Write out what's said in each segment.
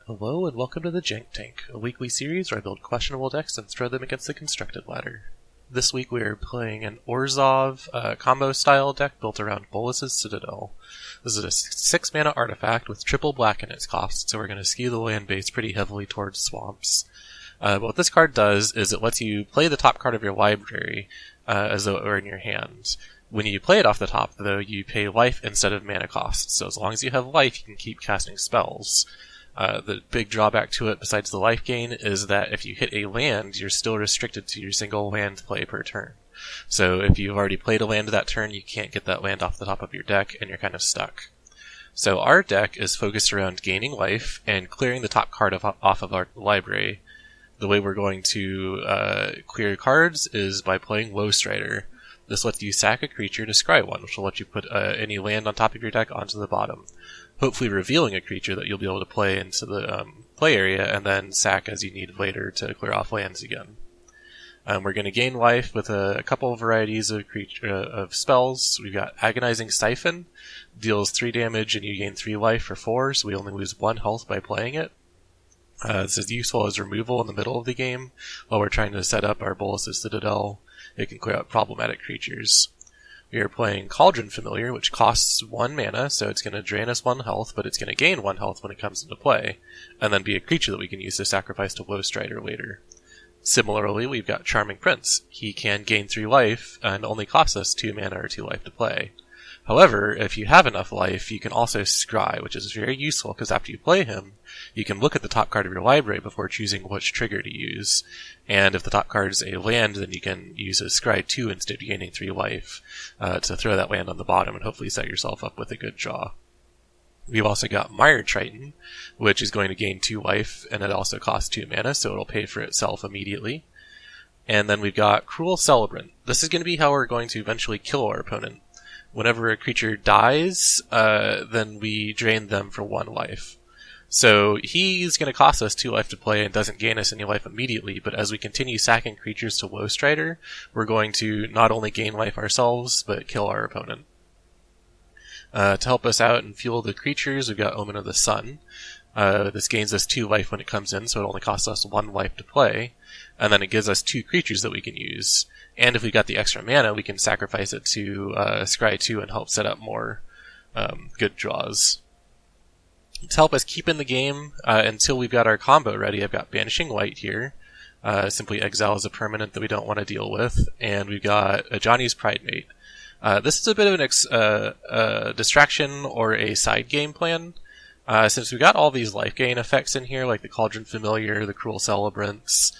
Hello and welcome to the Jank Tank, a weekly series where I build questionable decks and throw them against the constructed ladder. This week we are playing an Orzhov combo-style deck built around Bolas' Citadel. This is a 6-mana artifact with triple black in its cost, so we're going to skew the land base pretty heavily towards swamps. What this card does is it lets you play the top card of your library as though it were in your hand. When you play it off the top, though, you pay life instead of mana cost, so as long as you have life, you can keep casting spells. The big drawback to it, besides the life gain, is that if you hit a land, you're still restricted to your single land play per turn. So if you've already played a land that turn, you can't get that land off the top of your deck, and you're kind of stuck. So our deck is focused around gaining life and clearing the top card off of our library. The way we're going to clear cards is by playing Low Strider. This lets you sack a creature to scry one, which will let you put any land on top of your deck onto the bottom, hopefully revealing a creature that you'll be able to play into the play area and then sack as you need later to clear off lands again. We're going to gain life with a couple of varieties of spells. We've got Agonizing Siphon, deals 3 damage and you gain 3 life for 4, so we only lose 1 health by playing it. This is useful as removal in the middle of the game while we're trying to set up our Bolas' Citadel. It can clear out problematic creatures. We are playing Cauldron Familiar, which costs 1 mana, so it's going to drain us 1 health, but it's going to gain 1 health when it comes into play, and then be a creature that we can use to sacrifice to Low Strider later. Similarly, we've got Charming Prince. He can gain 3 life, and only costs us 2 mana or 2 life to play. However, if you have enough life, you can also scry, which is very useful, because after you play him, you can look at the top card of your library before choosing which trigger to use. And if the top card is a land, then you can use a scry 2 instead of gaining 3 life to throw that land on the bottom and hopefully set yourself up with a good draw. We've also got Mire Triton, which is going to gain 2 life, and it also costs 2 mana, so it'll pay for itself immediately. And then we've got Cruel Celebrant. This is going to be how we're going to eventually kill our opponent. Whenever a creature dies, then we drain them for 1 life. So he's going to cost us 2 life to play and doesn't gain us any life immediately, but as we continue sacking creatures to Low Strider, we're going to not only gain life ourselves, but kill our opponent. To help us out and fuel the creatures, we've got Omen of the Sun. This gains us 2 life when it comes in, so it only costs us 1 life to play, and then it gives us 2 creatures that we can use. And if we got the extra mana, we can sacrifice it to scry 2 and help set up more good draws. To help us keep in the game until we've got our combo ready, I've got Banishing Light here. Simply exiles a permanent that we don't want to deal with. And we've got a Johnny's Pridemate. This is a bit of a distraction or a side game plan. Since we've got all these life gain effects in here, like the Cauldron Familiar, the Cruel Celebrants,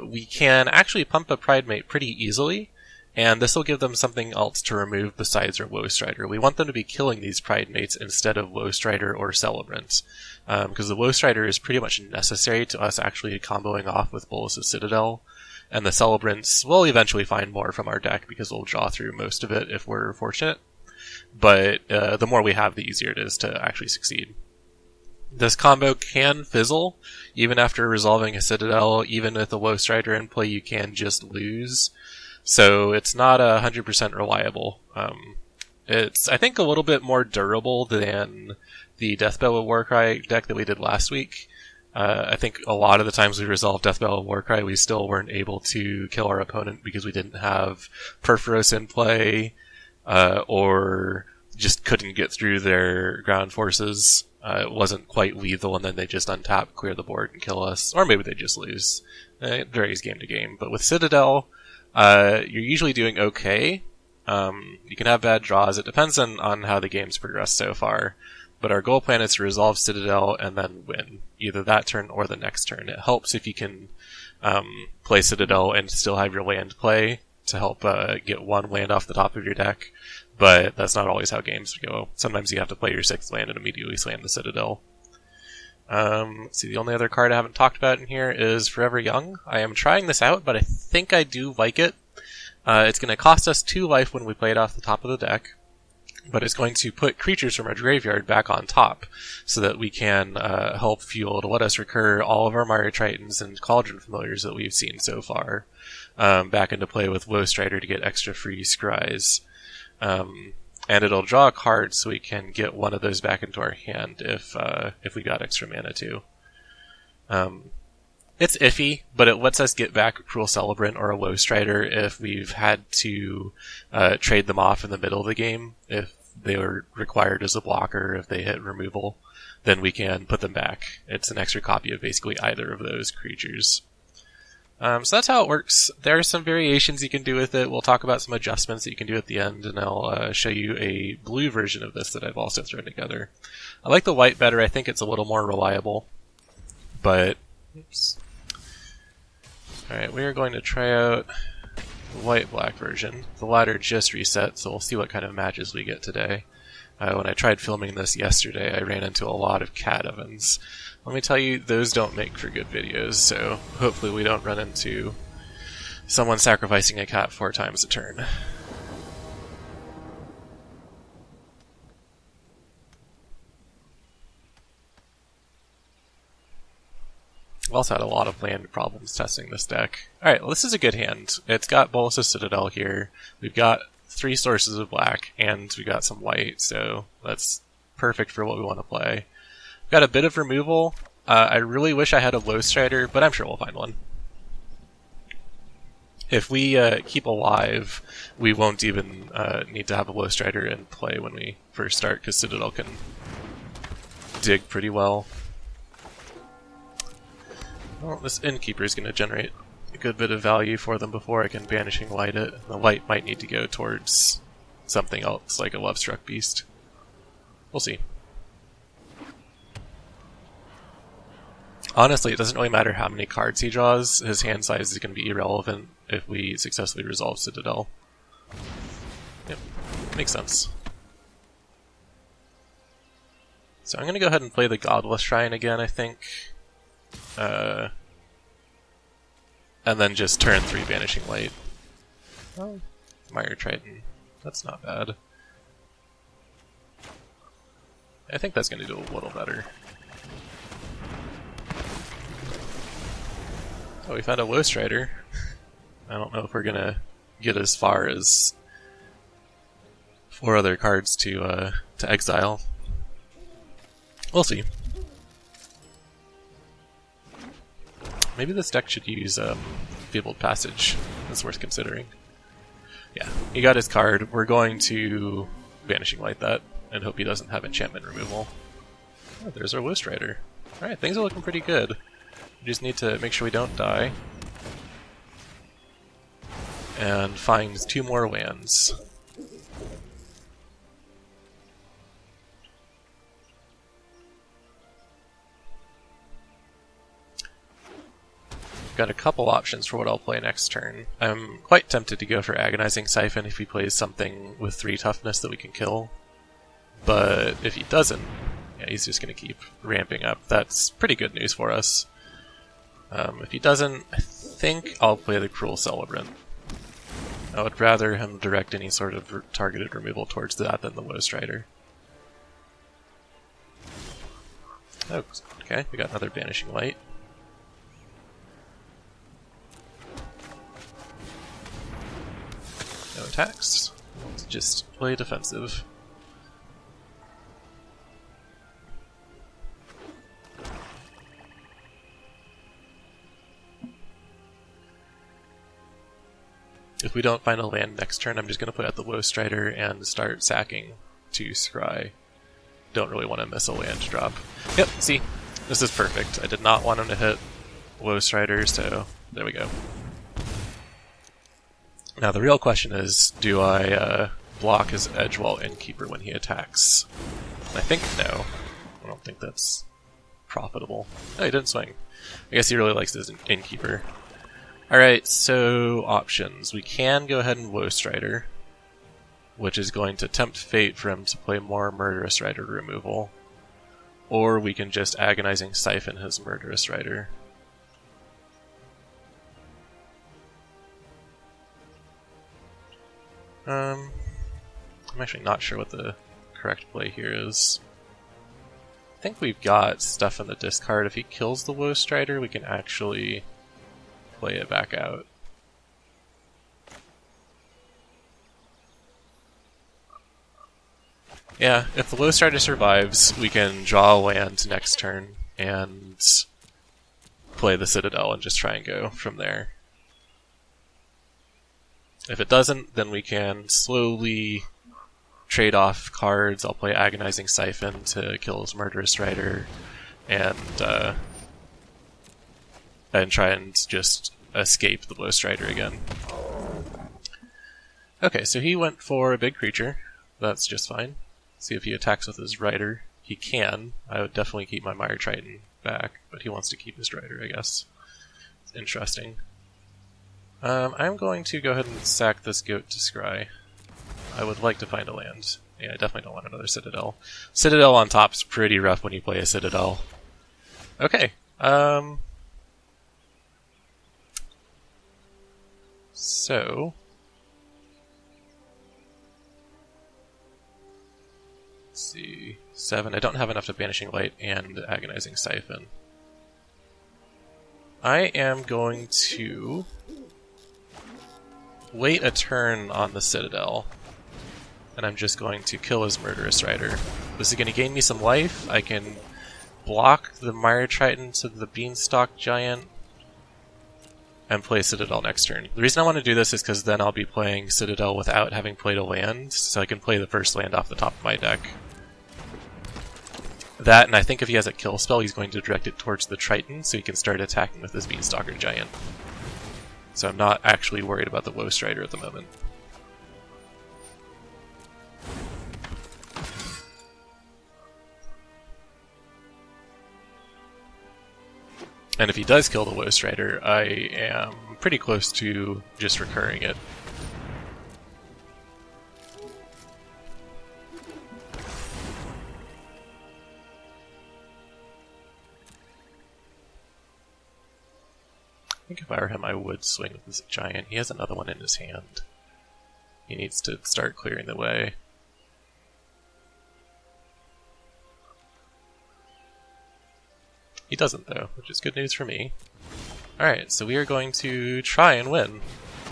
we can actually pump a Pridemate pretty easily, and this will give them something else to remove besides our Low Strider. We want them to be killing these Pridemates instead of Low Strider or Celebrant, because the Low Strider is pretty much necessary to us actually comboing off with Bolas' Citadel, and the Celebrants will eventually find more from our deck because we'll draw through most of it if we're fortunate, but the more we have, the easier it is to actually succeed. This combo can fizzle, even after resolving a Citadel. Even with a Low Strider in play, you can just lose. So it's not 100% reliable. It's, I think, a little bit more durable than the Deathbell of Warcry deck that we did last week. I think a lot of the times we resolved Deathbell of Warcry, we still weren't able to kill our opponent because we didn't have Perforos in play, or just couldn't get through their ground forces. It wasn't quite lethal, and then they just untap, clear the board, and kill us. Or maybe they just lose. It varies game to game. But with Citadel, you're usually doing okay. You can have bad draws. It depends on how the game's progressed so far. But our goal plan is to resolve Citadel and then win, either that turn or the next turn. It helps if you can play Citadel and still have your land play to help get 1 land off the top of your deck. But that's not always how games go. Sometimes you have to play your 6th land and immediately slam the Citadel. Let's see, the only other card I haven't talked about in here is Forever Young. I am trying this out, but I think I do like it. It's going to cost us 2 life when we play it off the top of the deck, but it's going to put creatures from our graveyard back on top, so that we can help fuel to let us recur all of our Mire Tritons and Cauldron Familiars that we've seen so far back into play with Low Strider to get extra free scries. And it'll draw a card so we can get one of those back into our hand if we got extra mana too. It's iffy, but it lets us get back a Cruel Celebrant or a Low Strider if we've had to trade them off in the middle of the game. If they were required as a blocker, if they hit removal, then we can put them back. It's an extra copy of basically either of those creatures. So that's how it works. There are some variations you can do with it. We'll talk about some adjustments that you can do at the end, and I'll show you a blue version of this that I've also thrown together. I like the white better. I think it's a little more reliable. But, oops. Alright, we are going to try out the white-black version. The ladder just reset, so we'll see what kind of matches we get today. When I tried filming this yesterday, I ran into a lot of cat ovens. Let me tell you, those don't make for good videos, so hopefully we don't run into someone sacrificing a cat 4 times a turn. We've also had a lot of land problems testing this deck. Alright, well, this is a good hand. It's got Bolas' Citadel here. We've got 3 sources of black, and we got some white, so that's perfect for what we want to play. We've got a bit of removal. I really wish I had a Low Strider, but I'm sure we'll find one. If we keep alive, we won't even need to have a Low Strider in play when we first start, because Citadel can dig pretty well. Well, this Innkeeper is going to generate a good bit of value for them before I can Banishing Light it. The light might need to go towards something else, like a Lovestruck Beast. We'll see. Honestly, it doesn't really matter how many cards he draws. His hand size is going to be irrelevant if we successfully resolve Citadel. Yep, makes sense. So I'm going to go ahead and play the Godless Shrine again, I think. And then just turn 3 Banishing Light. Oh, Mire Triton. That's not bad. I think that's going to do a little better. Oh, we found a Low Strider. I don't know if we're going to get as far as 4 other cards to exile. We'll see. Maybe this deck should use Fabled Passage. That's worth considering. Yeah, he got his card. We're going to Vanishing Light that and hope he doesn't have enchantment removal. Oh, there's our Low Strider. Alright, things are looking pretty good. We just need to make sure we don't die. And find 2 more lands. Got a couple options for what I'll play next turn. I'm quite tempted to go for Agonizing Siphon if he plays something with 3 toughness that we can kill. But if he doesn't, yeah, he's just going to keep ramping up. That's pretty good news for us. If he doesn't, I think I'll play the Cruel Celebrant. I would rather him direct any sort of targeted removal towards that than the Low Strider. Oh, okay, we got another Banishing Light. No attacks. Let's just play defensive. If we don't find a land next turn, I'm just going to put out the Low Strider and start sacking to scry. Don't really want to miss a land drop. Yep, see? This is perfect. I did not want him to hit Low Strider, so there we go. Now the real question is, do I block his Edgewall Innkeeper when he attacks? I think no. I don't think that's profitable. Oh, he didn't swing. I guess he really likes his Innkeeper. Alright, so options. We can go ahead and Low Strider, which is going to tempt fate for him to play more Murderous Rider removal. Or we can just Agonizing Siphon his Murderous Rider. I'm actually not sure what the correct play here is. I think we've got stuff in the discard. If he kills the Low Strider, we can actually play it back out. Yeah, if the Low Strider survives, we can draw a land next turn and play the Citadel and just try and go from there. If it doesn't, then we can slowly trade off cards. I'll play Agonizing Siphon to kill his Murderous Rider, and try and just escape the Blow Strider again. Okay, so he went for a big creature. That's just fine. See if he attacks with his Rider. He can. I would definitely keep my Mire Triton back, but he wants to keep his Rider, I guess. It's interesting. I'm going to go ahead and sack this Goat to Scry. I would like to find a land. Yeah, I definitely don't want another Citadel. Citadel on top's pretty rough when you play a Citadel. Okay, so... let's see... 7. I don't have enough to Banishing Light and Agonizing Siphon. I am going to wait a turn on the Citadel, and I'm just going to kill his Murderous Rider. This is going to gain me some life. I can block the Mire Triton to the Beanstalk Giant and play Citadel next turn. The reason I want to do this is because then I'll be playing Citadel without having played a land, so I can play the first land off the top of my deck. That, and I think if he has a kill spell, he's going to direct it towards the Triton, so he can start attacking with his Beanstalker Giant. So I'm not actually worried about the Blow Strider at the moment. And if he does kill the Blow Strider, I am pretty close to just recurring it. I think if I were him, I would swing with this Giant. He has another one in his hand. He needs to start clearing the way. He doesn't, though, which is good news for me. Alright, so we are going to try and win.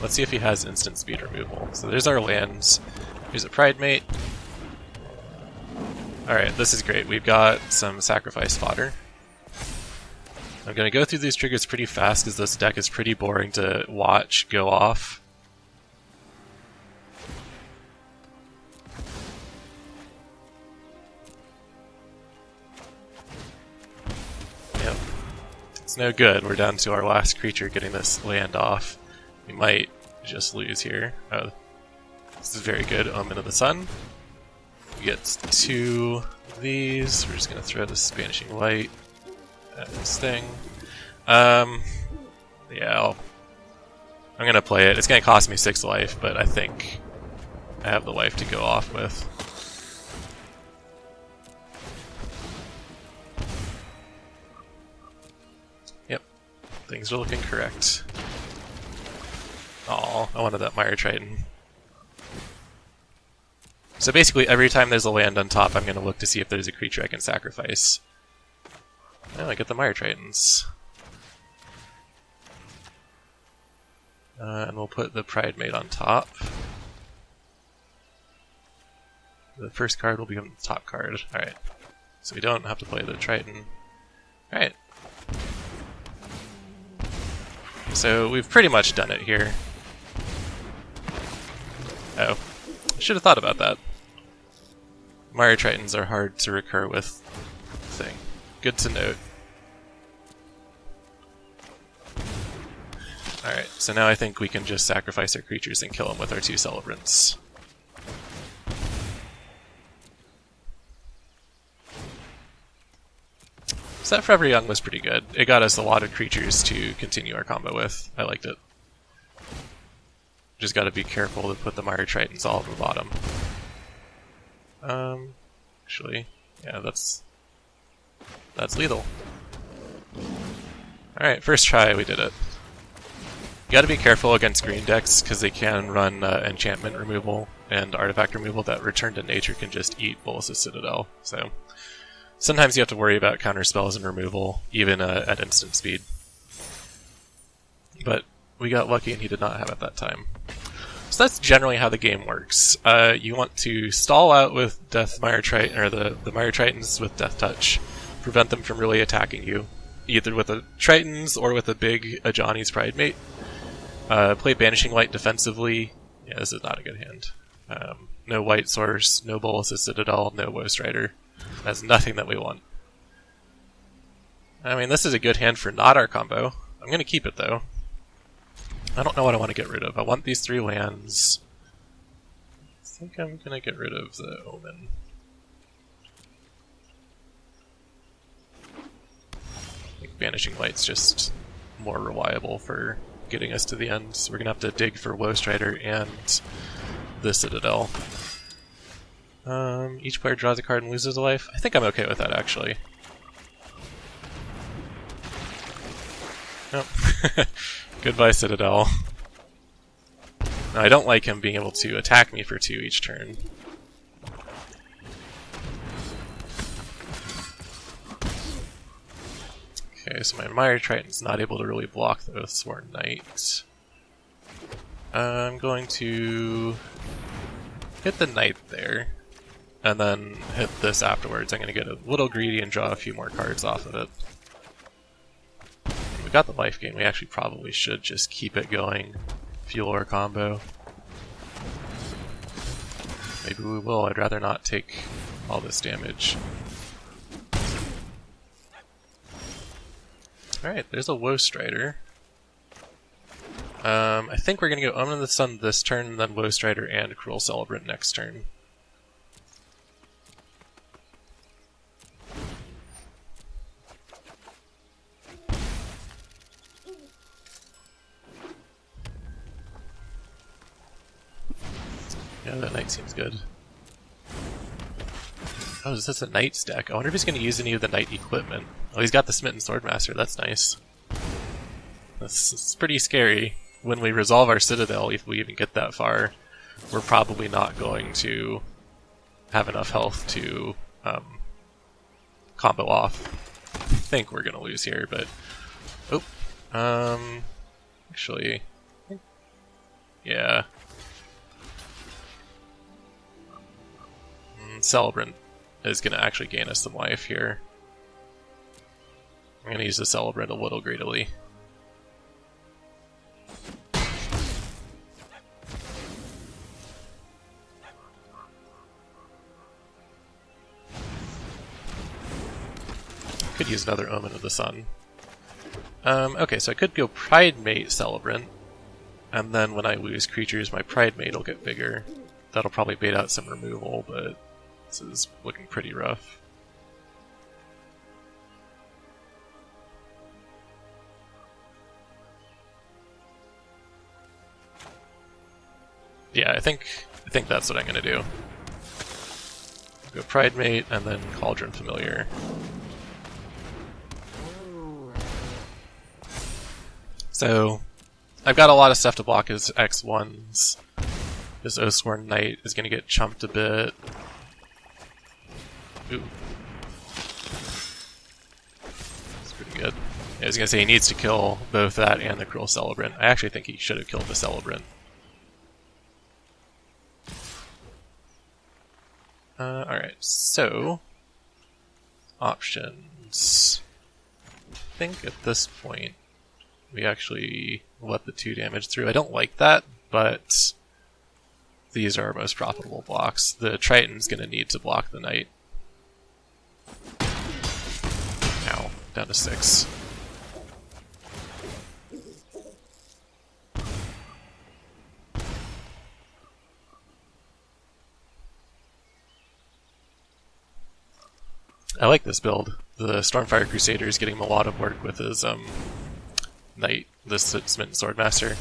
Let's see if he has instant speed removal. So there's our lands. Here's a Pridemate. Alright, this is great. We've got some sacrifice fodder. I'm going to go through these triggers pretty fast because this deck is pretty boring to watch go off. Yep. It's no good. We're down to our last creature getting this land off. We might just lose here. Oh, this is very good. Omen of the Sun. We get 2 of these. We're just going to throw this Banishing Light at this thing. Yeah, I'm going to play it. It's going to cost me 6 life, but I think I have the life to go off with. Yep, things are looking correct. Aw, I wanted that Mire Triton. So basically, every time there's a land on top, I'm going to look to see if there's a creature I can sacrifice. Oh, I get the Mire Tritons. And we'll put the Pridemate on top. The first card will become the top card. Alright. So we don't have to play the Triton. Alright. So we've pretty much done it here. Oh. I should have thought about that. Mire Tritons are hard to recur with. Thing. Good to note. Alright, so now I think we can just sacrifice our creatures and kill them with our 2 Celebrants. Set Forever Young was pretty good. It got us a lot of creatures to continue our combo with. I liked it. Just gotta be careful to put the Mire Tritons all at the bottom. Actually, yeah, that's lethal. Alright, first try, we did it. You gotta be careful against green decks, because they can run enchantment removal and artifact removal that Return to Nature can just eat Bolas' Citadel. So sometimes you have to worry about counter spells and removal, even at instant speed. But we got lucky and he did not have it that time. So that's generally how the game works. You want to stall out with Death Mire Triton, or the Mire Tritons with Death Touch, prevent them from really attacking you. either with a Tritons or with a big Ajani's Pridemate. Play Banishing Light defensively. Yeah, this is not a good hand. No White Source, no Bolas' Citadel, no Woe Strider. That's nothing that we want. I mean, this is a good hand for not our combo. I'm going to keep it, though. I don't know what I want to get rid of. I want these 3 lands. I think I'm going to get rid of the Omen. I think Banishing Light's just more reliable for getting us to the end, so we're going to have to dig for Woe Strider and the Citadel. Each player draws a card and loses a life. I think I'm okay with that, actually. Nope. Goodbye, Citadel. No, I don't like him being able to attack me for 2 each turn. Okay, so my Mire Triton's not able to really block the Oathsworn Knight. I'm going to hit the Knight there, and then hit this afterwards. I'm going to get a little greedy and draw a few more cards off of it. We got the life gain. We actually probably should just keep it going. Fuel our combo. Maybe we will. I'd rather not take all this damage. Alright, there's a Woe Strider. I think we're going to go Omen of the Sun this turn, and then Woe Strider and Cruel Celebrant next turn. Yeah, that Knight seems good. Oh, is this a Knight's deck? I wonder if he's going to use any of the Knight equipment. Oh, he's got the Smitten Swordmaster, that's nice. That's pretty scary. When we resolve our Citadel, if we even get that far, we're probably not going to have enough health to combo off. I think we're going to lose here, but... Oh, actually... Yeah. Celebrant is going to actually gain us some life here. I'm going to use the Celebrant a little greedily. Could use another Omen of the Sun. Okay, so I could go Pridemate Celebrant, and then when I lose creatures, my Pridemate will get bigger. That'll probably bait out some removal, but this is looking pretty rough. Yeah, I think that's what I'm gonna do. Go Pridemate and then Cauldron Familiar. So I've got a lot of stuff to block his X1s. His Oathsworn Knight is gonna get chumped a bit. Ooh. That's pretty good. Yeah, I was gonna say he needs to kill both that and the Cruel Celebrant. I actually think he should have killed the Celebrant. Alright, so... options. I think at this point we actually let the 2 damage through. I don't like that, but these are our most profitable blocks. The Triton's gonna need to block the Knight. Ow, down to 6. I like this build. The Stormfire Crusader is getting him a lot of work with his Knight, the Smitten Swordmaster.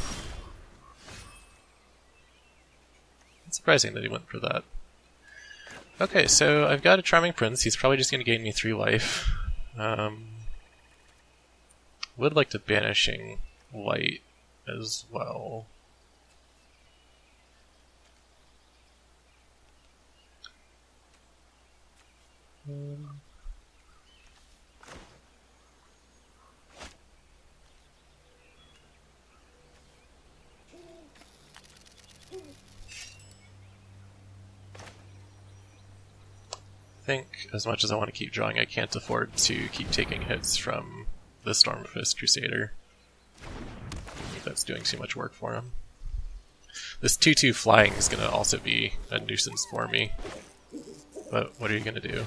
It's surprising that he went for that. Okay, so I've got a Charming Prince. He's probably just going to gain me 3 life. Would like to Banishing Light as well. I think, as much as I want to keep drawing, I can't afford to keep taking hits from the Stormfist Crusader. I think that's doing too much work for him. This 2/2 flying is going to also be a nuisance for me. But what are you going to do?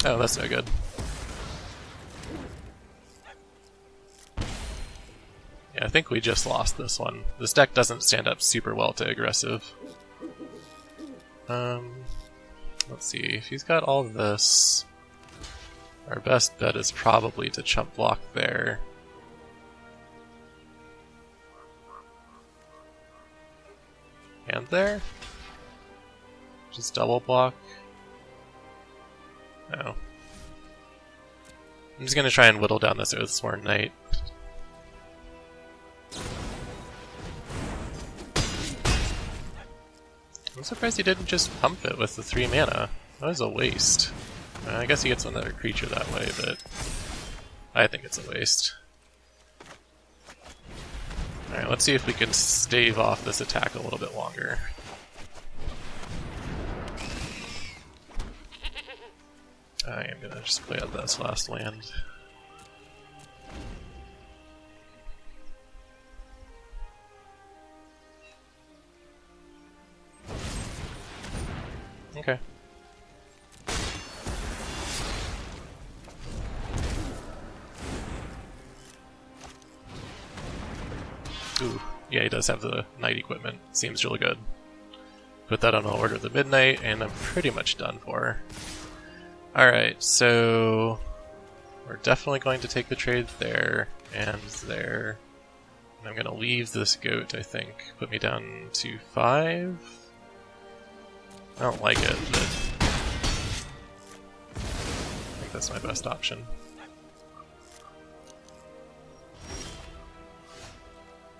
Oh, that's no good. Yeah, I think we just lost this one. This deck doesn't stand up super well to aggressive. Let's see, if he's got all this, our best bet is probably to chump block there. And there? Just double block. No. I'm just gonna try and whittle down this Oathsworn Knight. I'm surprised he didn't just pump it with the 3 mana. That was a waste. I guess he gets another creature that way, but I think it's a waste. Alright, let's see if we can stave off this attack a little bit longer. I am gonna just play out this last land. Okay. Ooh, yeah, he does have the Knight equipment. Seems really good. Put that on Order of the Midnight, and I'm pretty much done for. Alright, so we're definitely going to take the trade there and there. And I'm going to leave this goat, I think. Put me down to 5. I don't like it, but I think that's my best option.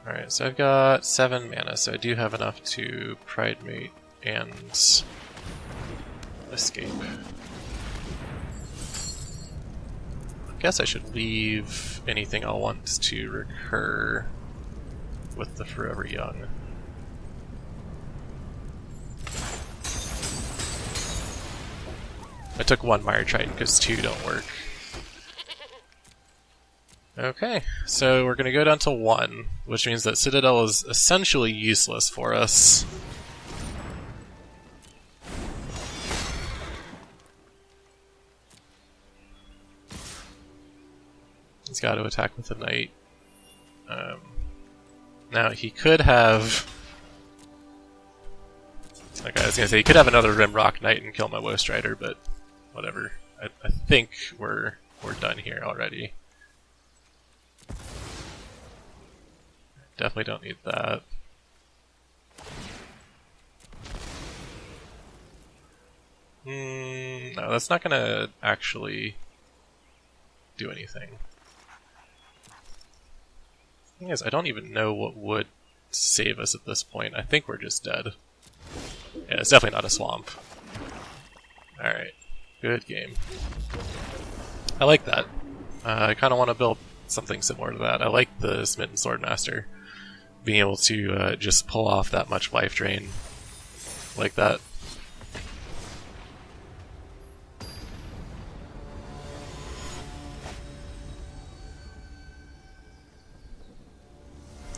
Alright, so I've got 7 mana, so I do have enough to Pridemate and escape. I guess I should leave anything I'll want to recur with the Forever Young. I took 1 Mire Triton because 2 don't work. Okay, so we're going to go down to 1, which means that Citadel is essentially useless for us. He's got to attack with the Knight. Now, he could have... Like I was going to say, he could have another Rimrock Knight and kill my Woe Strider, but whatever. I think we're done here already. Definitely don't need that. No, that's not gonna actually do anything. Thing is, I don't even know what would save us at this point. I think we're just dead. Yeah, it's definitely not a swamp. Alright, good game. I like that. I kind of want to build something similar to that. I like the Smitten Swordmaster. Being able to just pull off that much life drain like that.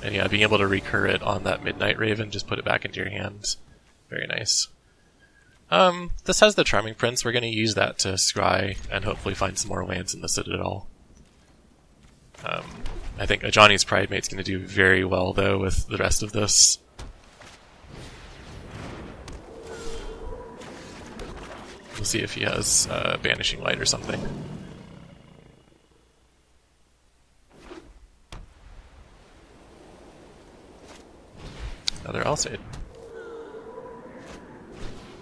And yeah, being able to recur it on that Midnight Raven, just put it back into your hands. Very nice. This has the Charming Prince. We're going to use that to scry and hopefully find some more lands in the Citadel. I think Ajani's Pridemate's going to do very well, though, with the rest of this. We'll see if he has Banishing Light or something. Another Alseid.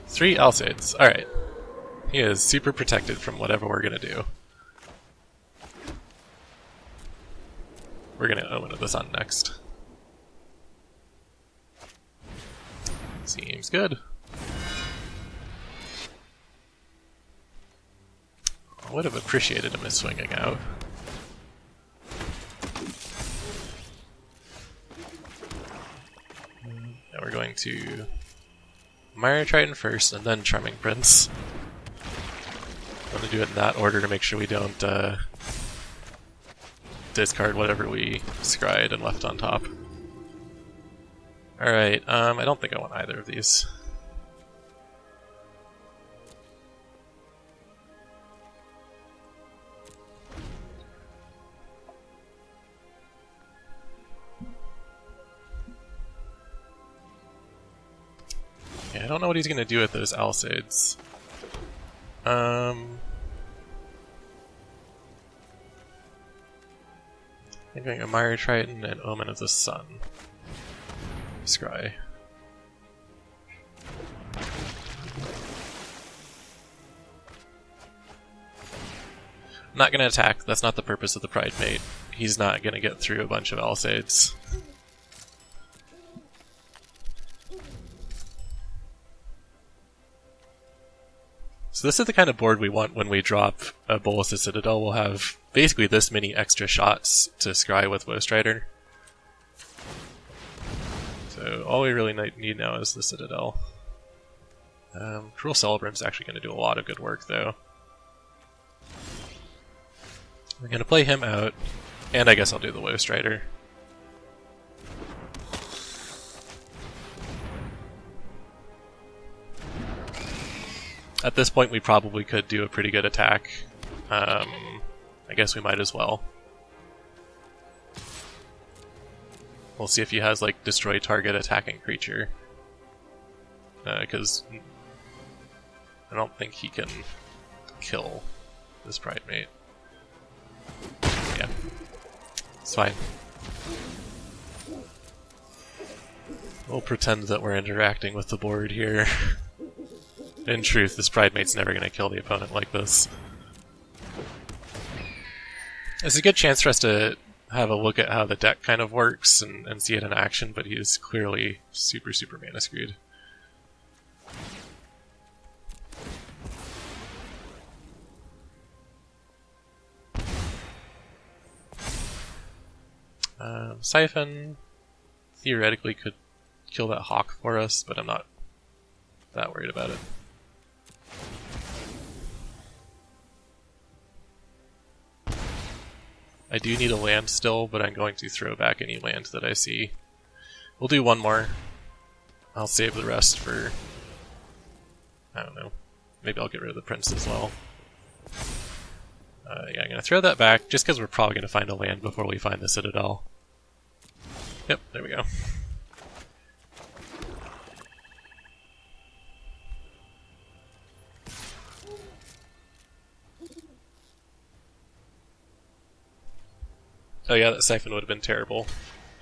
3 Alseids. Alright. He is super protected from whatever we're going to do. We're going to Omen of the Sun next. Seems good. I would have appreciated him swinging out. Now we're going to Mire Triton first, and then Charming Prince. I'm going to do it in that order to make sure we don't discard whatever we scryed and left on top. Alright, I don't think I want either of these. Yeah, I don't know what he's going to do with those Alcides. I'm going a Mire Triton and Omen of the Sun. Scry. I'm not going to attack, that's not the purpose of the Pride Mate. He's not going to get through a bunch of Alcides. So this is the kind of board we want when we drop a Bolas' Citadel. We'll have basically this many extra shots to scry with Ghostwriter. So all we really need now is the Citadel. Cruel Celebrant's actually going to do a lot of good work, though. We're going to play him out, and I guess I'll do the Ghostwriter. At this point, we probably could do a pretty good attack. I guess we might as well. We'll see if he has, like, destroy target attacking creature. Because I don't think he can kill this Pride Mate. Yeah. It's fine. We'll pretend that we're interacting with the board here. In truth, this Pride Mate's never going to kill the opponent like this. It's a good chance for us to have a look at how the deck kind of works and see it in action, but he is clearly super mana screwed. Siphon theoretically could kill that Hawk for us, but I'm not that worried about it. I do need a land still, but I'm going to throw back any land that I see. We'll do one more. I'll save the rest for... I don't know. Maybe I'll get rid of the Prince as well. Yeah, I'm going to throw that back, just because we're probably going to find a land before we find the Citadel. Yep, there we go. Oh yeah, that Siphon would have been terrible.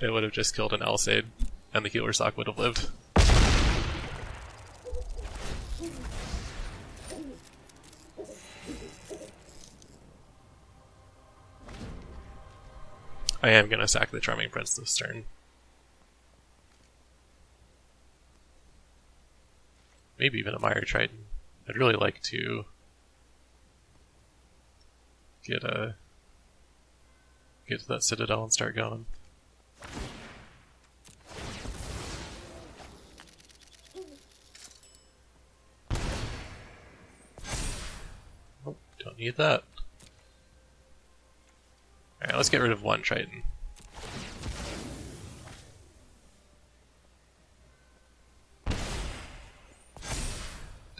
It would have just killed an Alcide, and the Healer Sock would have lived. I am going to sack the Charming Prince this turn. Maybe even a Mire Triton. I'd really like to get to that Citadel and start going. Oh, don't need that. Alright, let's get rid of one Triton.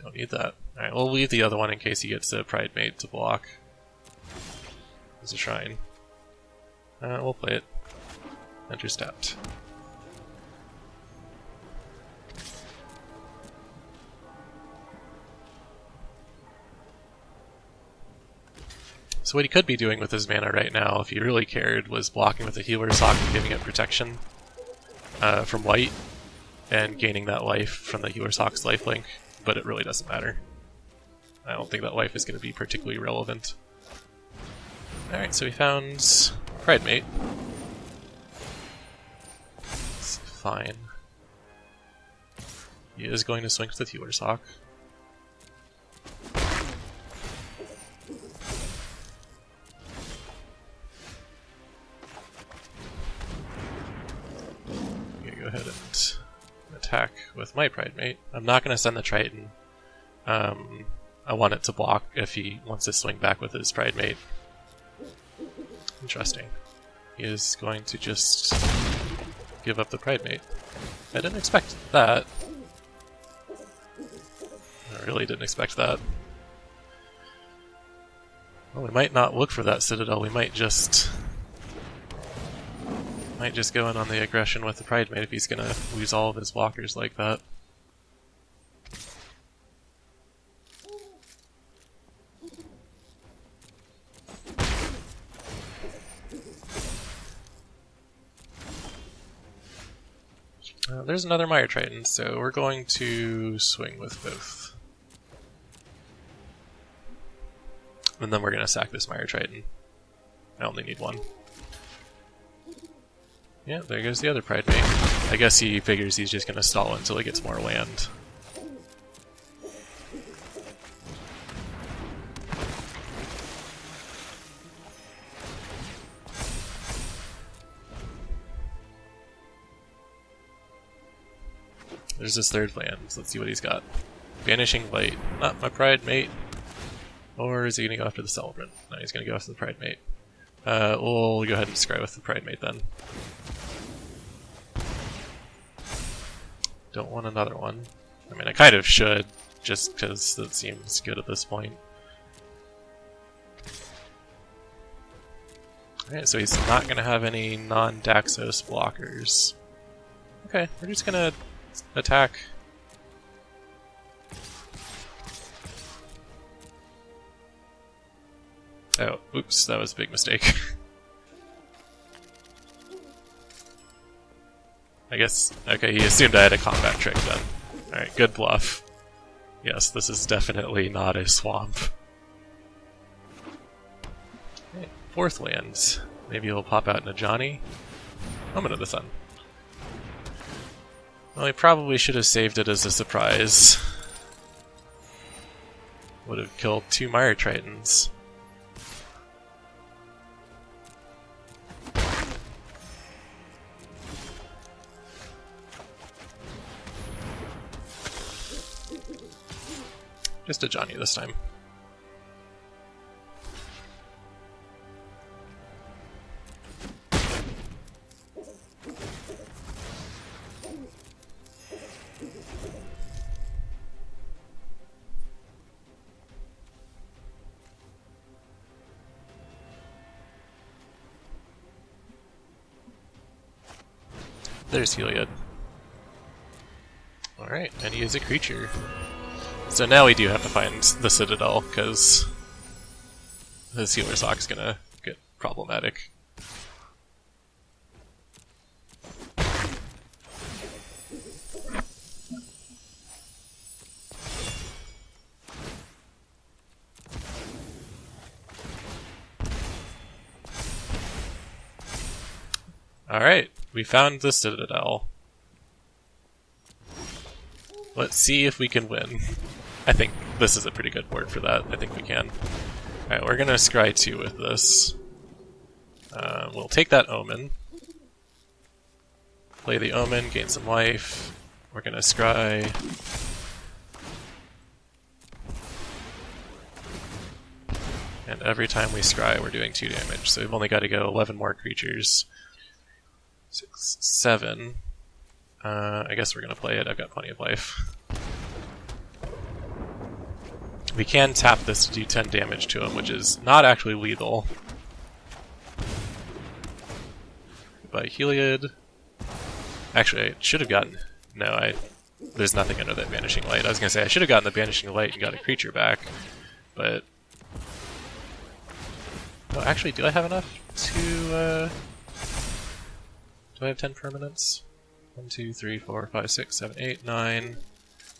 Don't need that. Alright, we'll leave the other one in case he gets a Pride Mate to block. There's a Shrine. We'll play it. Enter stepped. So what he could be doing with his mana right now, if he really cared, was blocking with the Healer Sock and giving it protection from white, and gaining that life from the Healer Sock's lifelink, but it really doesn't matter. I don't think that life is going to be particularly relevant. Alright, so we found Pride Mate. It's fine. He is going to swing with the Healer's Hawk. I'm gonna go ahead and attack with my Pridemate. I'm not going to send the Triton. I want it to block if he wants to swing back with his Pridemate. Interesting. He is going to just give up the Pridemate. I didn't expect that. I really didn't expect that. Well, we might not look for that Citadel. We might just go in on the aggression with the Pridemate if he's gonna lose all of his blockers like that. There's another Mire Triton, so we're going to swing with both. And then we're going to sack this Mire Triton. I only need one. Yeah, there goes the other Pridemate. I guess he figures he's just going to stall until he gets more land. There's his third land. Let's see what he's got. Vanishing Light. Not my Pridemate. Or is he going to go after the Celebrant? No, he's going to go after the Pridemate. We'll go ahead and scry with the Pridemate then. Don't want another one. I mean, I kind of should, just because it seems good at this point. Alright, so he's not going to have any non-Daxos blockers. Okay, we're just going to attack. Oh, oops, that was a big mistake. I guess, okay, he assumed I had a combat trick then. Alright, good bluff. Yes, this is definitely not a swamp. Okay, fourth land. Maybe he'll pop out Najani. Moment of the Sun. Well, he probably should have saved it as a surprise. Would have killed 2 Mire Tritons. Just a Johnny this time. There's Heliod. Alright, and he is a creature. So now we do have to find the Citadel, because his Healer's Hawk's gonna get problematic. Alright, we found the Citadel. Let's see if we can win. I think this is a pretty good board for that. I think we can. Alright, we're gonna scry 2 with this. We'll take that Omen. Play the Omen, gain some life. We're gonna scry. And every time we scry, we're doing 2 damage. So we've only got to go 11 more creatures. 6, 7. I guess we're gonna play it. I've got plenty of life. We can tap this to do 10 damage to him, which is not actually lethal. Goodbye, Heliod. Actually, I should have gotten... No, there's nothing under that Vanishing Light. I was gonna say, I should have gotten the Vanishing Light and got a creature back, but... Oh, actually, do I have enough to... Do I have 10 permanents? 1, 2, 3, 4, 5, 6, 7, 8, 9,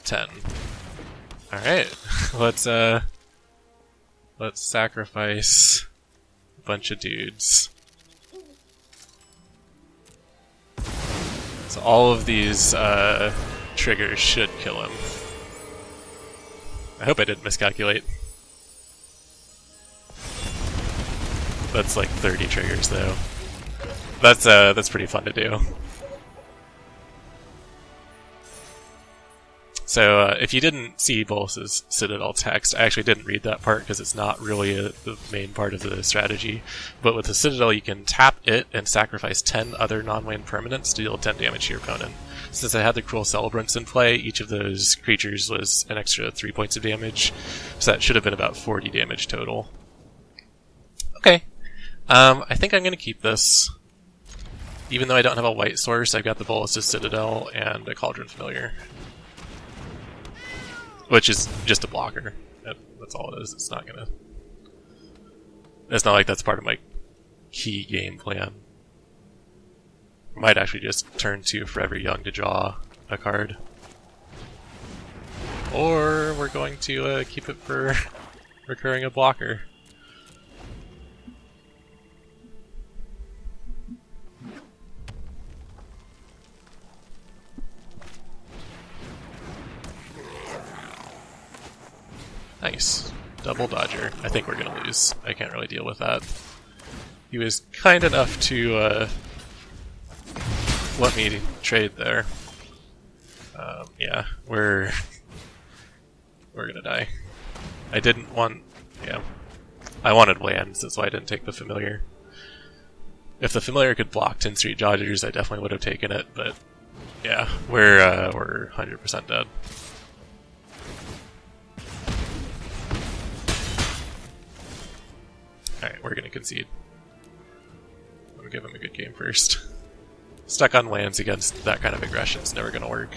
10. Alright, let's sacrifice a bunch of dudes. So all of these triggers should kill him. I hope I didn't miscalculate. That's like 30 triggers though. That's pretty fun to do. So if you didn't see Bolas' Citadel text, I actually didn't read that part because it's not really the main part of the strategy. But with the Citadel, you can tap it and sacrifice 10 other non-land permanents to deal 10 damage to your opponent. Since I had the Cruel Celebrants in play, each of those creatures was an extra 3 points of damage, so that should have been about 40 damage total. Okay, I think I'm going to keep this. Even though I don't have a white source, I've got the Bolas' Citadel and a Cauldron Familiar. Which is just a blocker. That's all it is. It's not gonna... It's not like that's part of my key game plan. I might actually just turn to Forever Young to draw a card. Or we're going to keep it for recurring a blocker. Nice. Double dodger. I think we're gonna lose. I can't really deal with that. He was kind enough to let me trade there. Yeah, we're gonna die. I didn't want... yeah. I wanted lands, that's why I didn't take the Familiar. If the Familiar could block 10 Street Dodgers, I definitely would have taken it, but yeah, we're 100% dead. Alright, we're gonna concede. I'm gonna give him a good game first. Stuck on lands against that kind of aggression is never gonna work.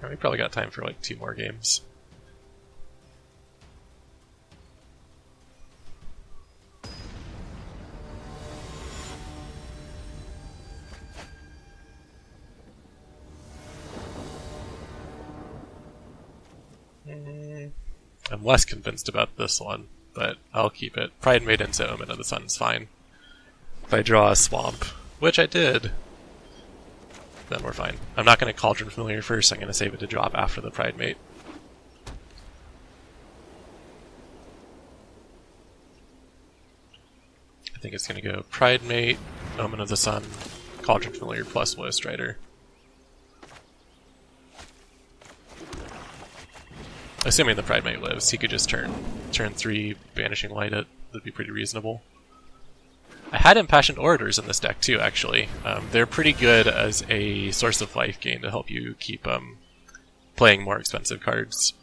We probably got time for like 2 more games. I'm less convinced about this one, but I'll keep it. Pride Maiden's Omen of the Sun's fine. If I draw a swamp, which I did, then we're fine. I'm not going to Cauldron Familiar first, I'm going to save it to drop after the Pride Mate. I think it's going to go Pride Mate, Omen of the Sun, Cauldron Familiar plus Woe Strider. Assuming the Pride Mate lives, he could just turn 3 Banishing Light it. That'd be pretty reasonable. I had Impassioned Orators in this deck too, actually. They're pretty good as a source of life gain to help you keep playing more expensive cards.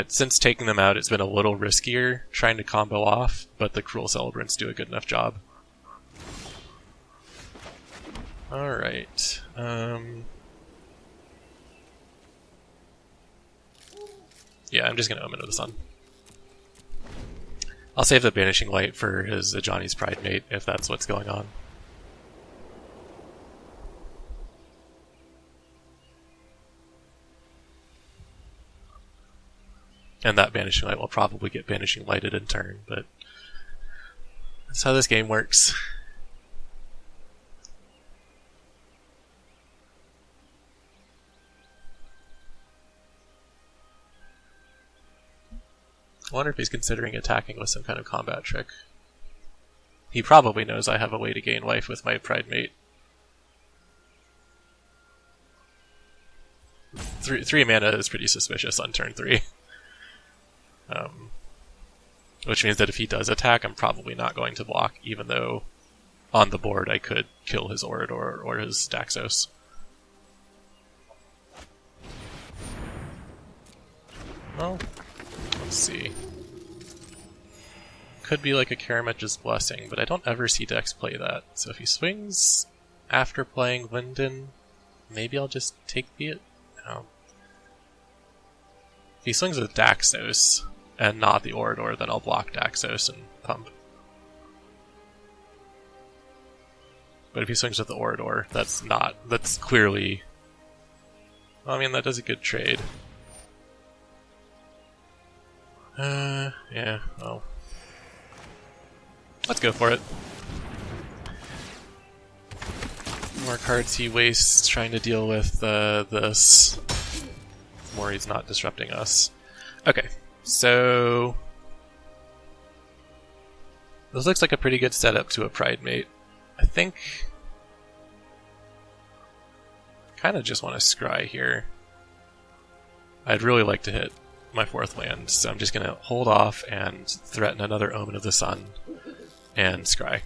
Since taking them out, it's been a little riskier trying to combo off, but the Cruel Celebrants do a good enough job. Alright. Yeah, I'm just going to Omen of the Sun. I'll save the Banishing Light for his Johnny's Pride Mate, if that's what's going on. And that Banishing Light will probably get Banishing Lighted in turn, but that's how this game works. I wonder if he's considering attacking with some kind of combat trick. He probably knows I have a way to gain life with my Pride Mate. 3 mana is pretty suspicious on turn 3. Which means that if he does attack, I'm probably not going to block, even though on the board I could kill his Orator or his Daxos. Well, let's see. Could be like a Karametra's Blessing, but I don't ever see decks play that. So if he swings after playing Linden, maybe I'll just take the... no. If he swings with Daxos and not the Orator, then I'll block Daxos and pump. But if he swings with the Orator, that's clearly... I mean, that does a good trade. Yeah, well. Let's go for it. The more cards he wastes trying to deal with this, the more he's not disrupting us. Okay, so this looks like a pretty good setup to a Pride Mate. I think kind of just want to scry here. I'd really like to hit my 4th land, so I'm just going to hold off and threaten another Omen of the Sun and scry.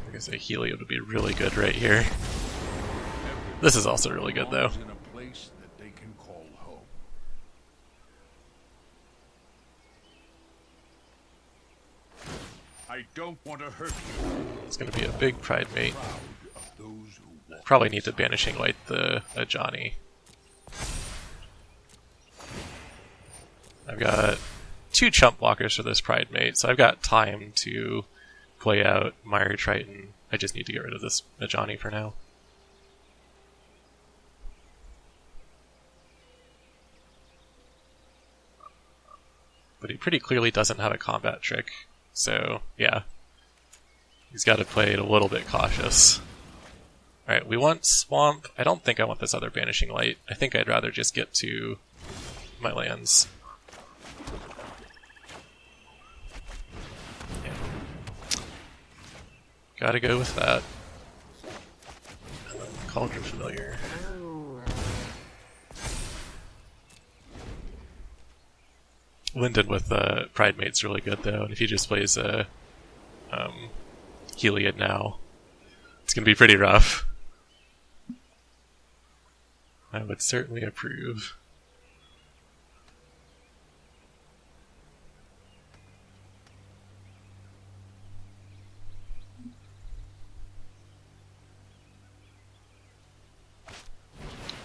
I guess a Heliod would be really good right here. This is also really good though. I don't want to hurt you. It's going to be a big Pride Mate. Probably need to Banishing Light the Ajani. I've got 2 chump blockers for this Pride Mate, so I've got time to play out Mire Triton. I just need to get rid of this Ajani for now. But he pretty clearly doesn't have a combat trick. So, yeah. He's got to play it a little bit cautious. Alright, we want Swamp. I don't think I want this other Banishing Light. I think I'd rather just get to my lands. Yeah. Gotta go with that. And then Cauldron Familiar. Linden with Pride Mate's really good though, and if he just plays a Heliod now, it's gonna be pretty rough. I would certainly approve.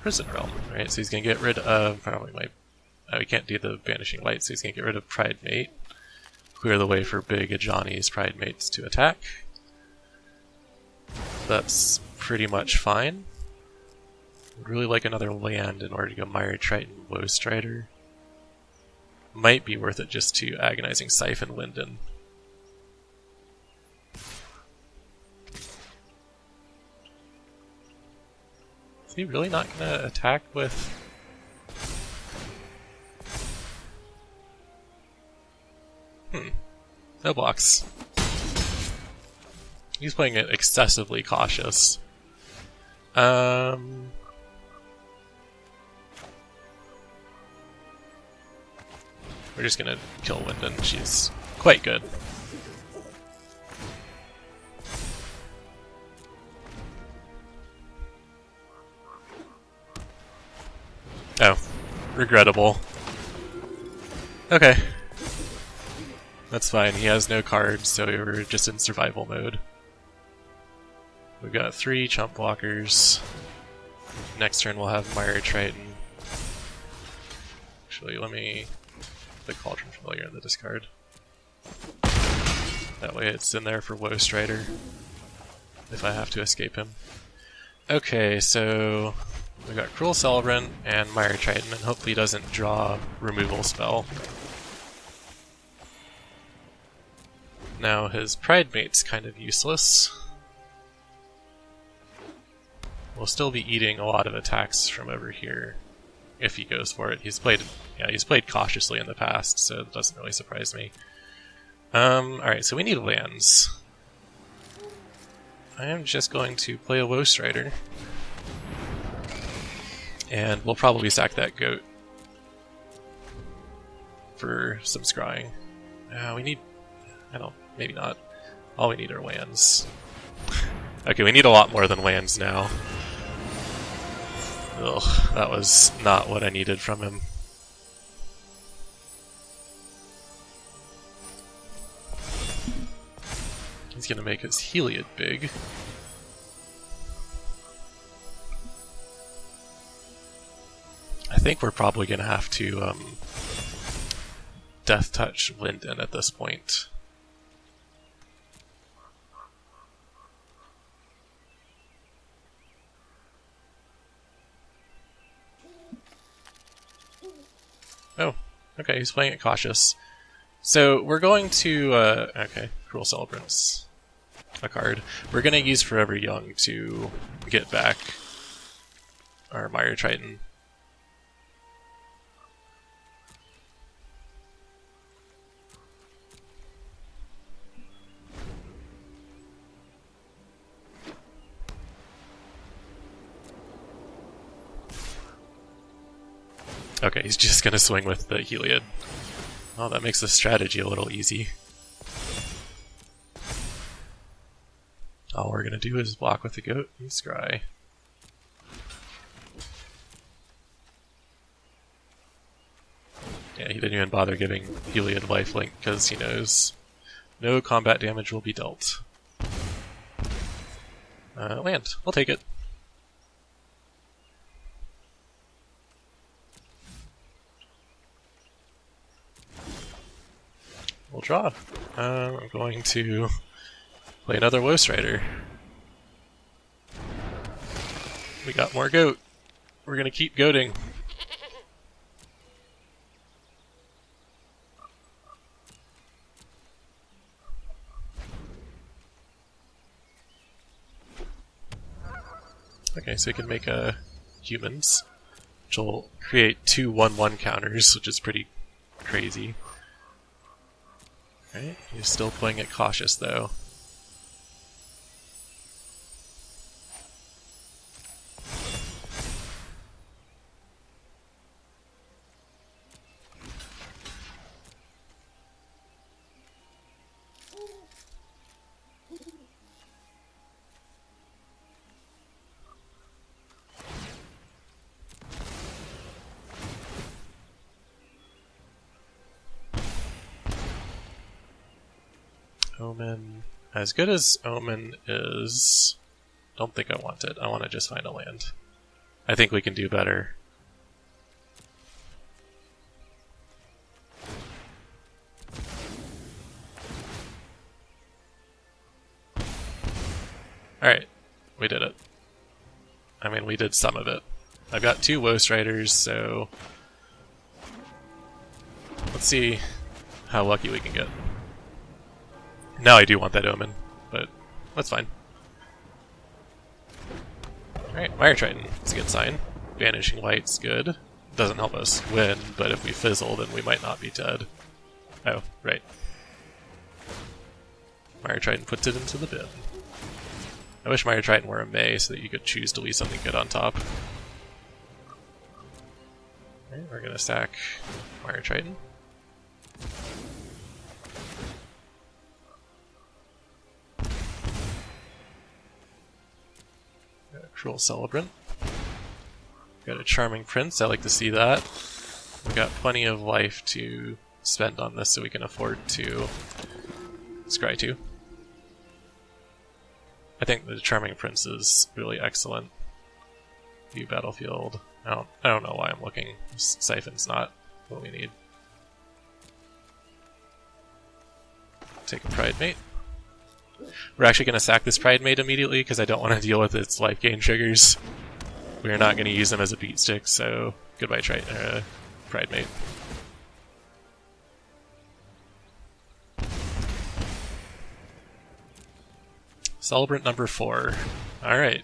Prison Realm, right? So he's gonna get rid of probably my. We can't do the Banishing Light, so he's going to get rid of Pride Mate. Clear the way for big Ajani's Pride Mates to attack. That's pretty much fine. Would really like another land in order to go Mire Triton, Woe Strider. Might be worth it just to Agonizing Siphon Linden. Is he really not going to attack with... No blocks. He's playing it excessively cautious. We're just gonna kill Linden. She's quite good. Oh, regrettable. Okay. That's fine, he has no cards, so we were just in survival mode. We've got 3 chump blockers. Next turn we'll have Mire Triton. Actually, let me put the Cauldron Familiar in the discard. That way it's in there for Woe Strider, if I have to escape him. Okay, so we've got Cruel Celebrant and Mire Triton, and hopefully he doesn't draw removal spell. Now his Pride Mate's kind of useless. We'll still be eating a lot of attacks from over here if he goes for it. He's played cautiously in the past, so it doesn't really surprise me. Alright, so we need lands. I am just going to play a Woe Strider. And we'll probably sack that goat for some scrying. We need... maybe not. All we need are lands. Okay, we need a lot more than lands now. Ugh, that was not what I needed from him. He's gonna make his Heliod big. I think we're probably gonna have to Death Touch Linden at this point. Oh, okay, he's playing it cautious. So we're going to, okay, Cruel Celebrant's a card. We're going to use Forever Young to get back our Mire Triton. Okay, he's just going to swing with the Heliod. Oh, that makes the strategy a little easy. All we're going to do is block with the Goat and Scry. Yeah, he didn't even bother giving Heliod lifelink because he knows no combat damage will be dealt. Land. I'll take it. We'll draw. I'm going to play another Woe Strider. We got more Goat. We're going to keep goating. Okay, so we can make humans, which will create 2 1/1 counters, which is pretty crazy. Alright, he's still playing it cautious though. Omen. As good as Omen is, don't think I want it. I want to just find a land. I think we can do better. Alright, we did it. I mean, we did some of it. I've got 2 Woe Striders, so let's see how lucky we can get. Now I do want that Omen, but that's fine. Alright, Mire Triton. It's a good sign. Vanishing Light's good. Doesn't help us win, but if we fizzle, then we might not be dead. Oh, right. Mire Triton puts it into the bin. I wish Mire Triton were a May so that you could choose to leave something good on top. Alright, we're gonna sack Mire Triton. Cruel Celebrant. Got a Charming Prince, I like to see that. We've got plenty of life to spend on this so we can afford to scry 2. I think the Charming Prince is really excellent. View battlefield. I don't know why I'm looking. Siphon's not what we need. Take a Pride Mate. We're actually going to sack this Pride Mate immediately because I don't want to deal with its life gain triggers. We are not going to use them as a beat stick, so goodbye Pride Mate. Celebrant number 4. Alright.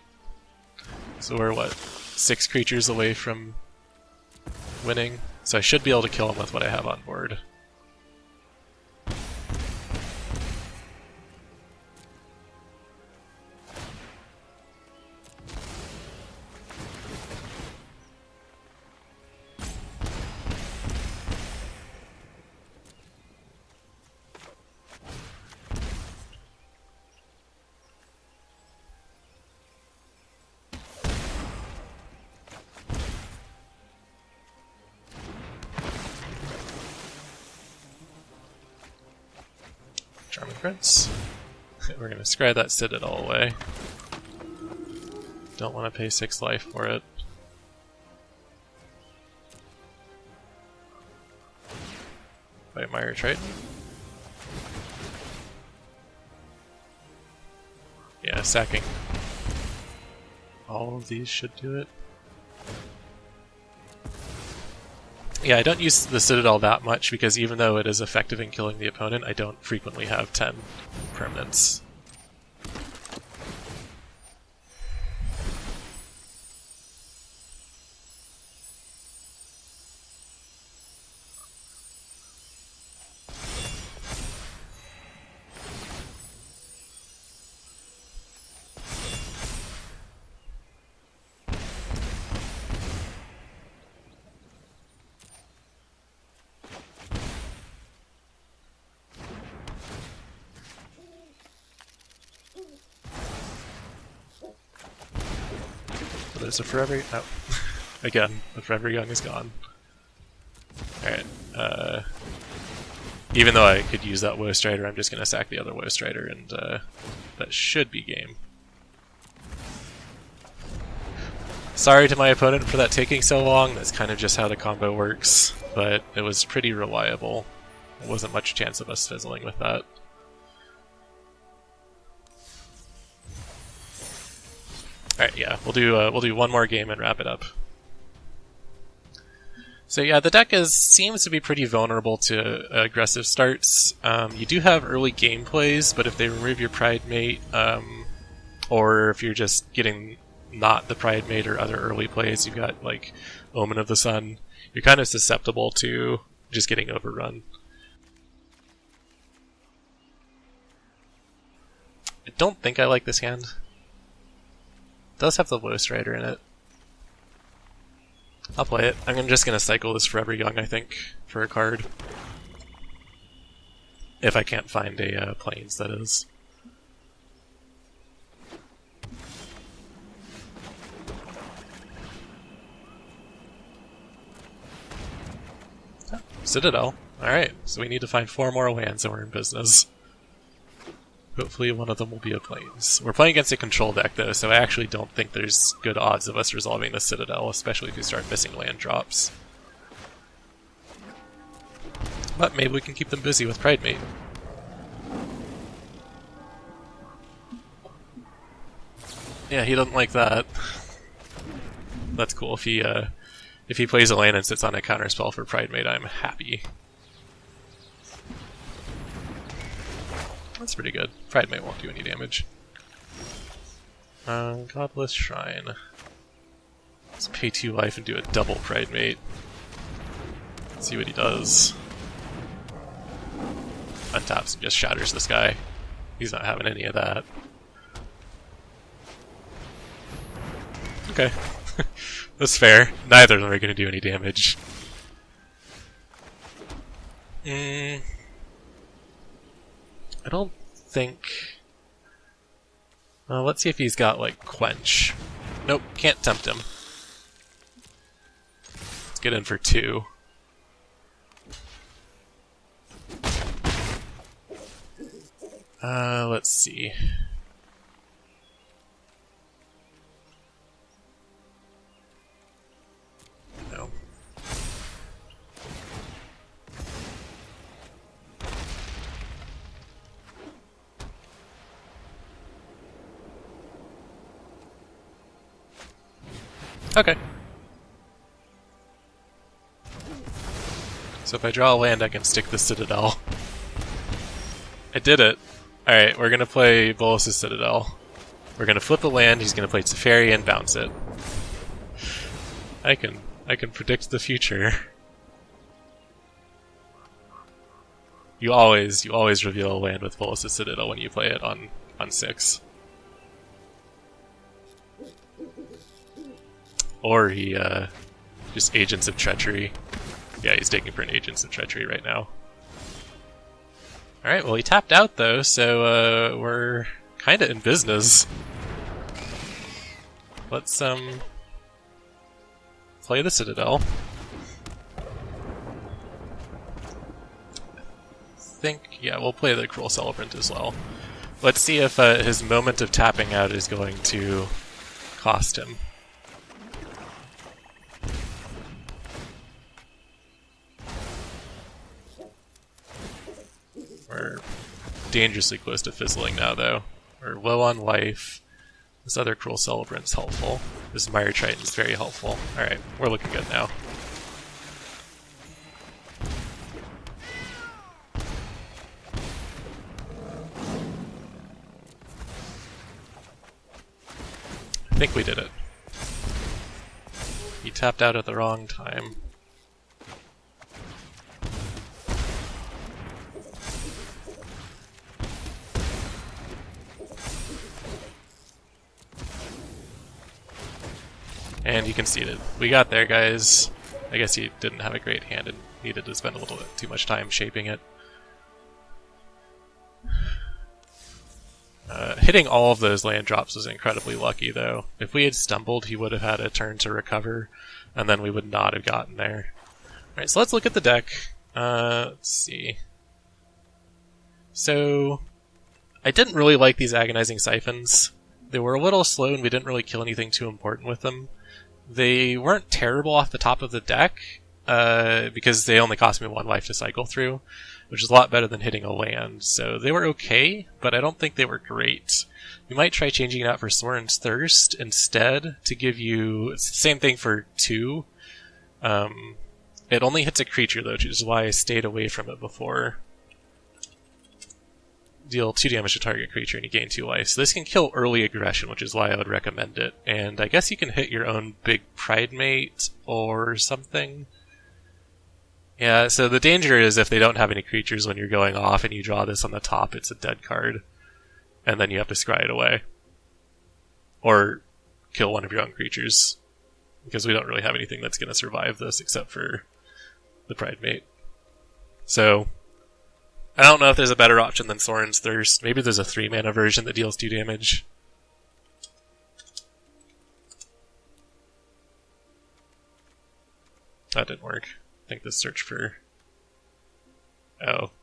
So we're what? 6 creatures away from winning. So I should be able to kill him with what I have on board. Charming Prince. We're going to scry that Citadel away. Don't want to pay 6 life for it. By Mire Triton. Yeah, sacking all of these should do it. Yeah, I don't use the Citadel that much because even though it is effective in killing the opponent, I don't frequently have 10 permanents. So there's a forever... Oh. Again, the forever young is gone. Alright, even though I could use that Woe Strider, I'm just going to sack the other Woe Strider, and that should be game. Sorry to my opponent for that taking so long, that's kind of just how the combo works, but it was pretty reliable. There wasn't much chance of us fizzling with that. Alright, yeah, we'll do one more game and wrap it up. So yeah, the deck seems to be pretty vulnerable to aggressive starts. You do have early game plays, but if they remove your Pride Mate, or if you're just getting not the Pride Mate or other early plays, you've got like Omen of the Sun, you're kind of susceptible to just getting overrun. I don't think I like this hand. It does have the Woe Strider in it. I'll play it. I'm just going to cycle this Forever Young, I think, for a card. If I can't find a Plains, that is. Oh, Citadel. Alright, so we need to find 4 more lands and we're in business. Hopefully one of them will be a Plains. We're playing against a control deck though, so I actually don't think there's good odds of us resolving the Citadel, especially if we start missing land drops. But maybe we can keep them busy with Pride Mate. Yeah, he doesn't like that. That's cool. If he plays a land and sits on a counterspell for Pride Mate, I'm happy. That's pretty good. Pride Mate won't do any damage. Godless Shrine. Let's pay 2 life and do a double Pride Mate. Let's see what he does. Untaps and just shatters this guy. He's not having any of that. Okay. That's fair. Neither of them are going to do any damage. I don't think... let's see if he's got, like, Quench. Nope, can't tempt him. Let's get in for 2. Let's see. No. Okay. So if I draw a land, I can stick the Citadel. I did it. Alright, we're gonna play Bolas' Citadel. We're gonna flip a land, he's gonna play Teferi and bounce it. I can predict the future. You always reveal a land with Bolas' Citadel when you play it on 6. Or he just Agents of Treachery. Yeah, he's taking for an Agents of Treachery right now. Alright, well he tapped out though, so we're kinda in business. Let's play the Citadel. Yeah, we'll play the Cruel Celebrant as well. Let's see if his moment of tapping out is going to cost him. We're dangerously close to fizzling now, though. We're low on life. This other Cruel Celebrant's helpful. This Mire Triton's very helpful. Alright, we're looking good now. I think we did it. He tapped out at the wrong time. And you conceded. We got there, guys. I guess he didn't have a great hand and needed to spend a little bit too much time shaping it. Hitting all of those land drops was incredibly lucky, though. If we had stumbled, he would have had a turn to recover, and then we would not have gotten there. Alright, so let's look at the deck. Let's see. So, I didn't really like these Agonizing Siphons. They were a little slow, and we didn't really kill anything too important with them. They weren't terrible off the top of the deck, because they only cost me 1 life to cycle through, which is a lot better than hitting a land. So they were okay, but I don't think they were great. We might try changing it out for Sorin's Thirst instead to give you... It's the same thing for 2. It only hits a creature, though, which is why I stayed away from it before. Deal 2 damage to target creature and you gain 2 life. So this can kill early aggression, which is why I would recommend it. And I guess you can hit your own big Pridemate or something. Yeah, so the danger is if they don't have any creatures when you're going off and you draw this on the top, it's a dead card. And then you have to scry it away. Or kill one of your own creatures. Because we don't really have anything that's going to survive this except for the Pridemate. So, I don't know if there's a better option than Sorin's Thirst. Maybe there's a 3-mana version that deals 2 damage. That didn't work. I think this search for...